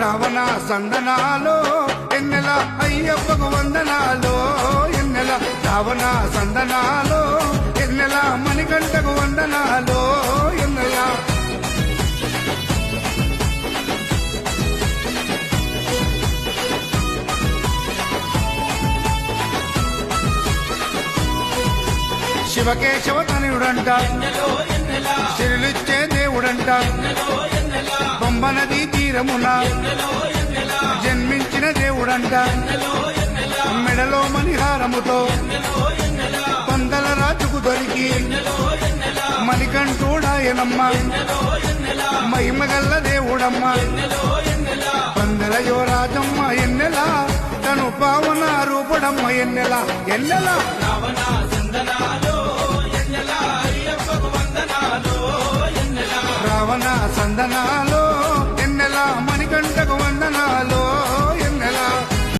రావణ సందనాలో ఎన్నెల అయ్యప్పకు వందనాలో ఎన్నెల రావణ సందనాలో ఎన్నెల మణికంఠకు వందనాలో ఎన్నెల శివకేశవ తనయుడంట సిరులిచ్చే దేవుడంట పంబ నదీ తీరమున జన్మించిన దేవుడంట మెడలో మణిహారముతో పందల రాజుకు దొరికి మణికంఠుడాయనమ్మ మహిమగల్ల దేవుడమ్మ పందల యువరాజమ్మ ఎన్నెల తను పావన రూపడమ్మ ఎన్నెల ఎన్నెల రావణ సందనాలో ఎన్నెల మణికంఠకు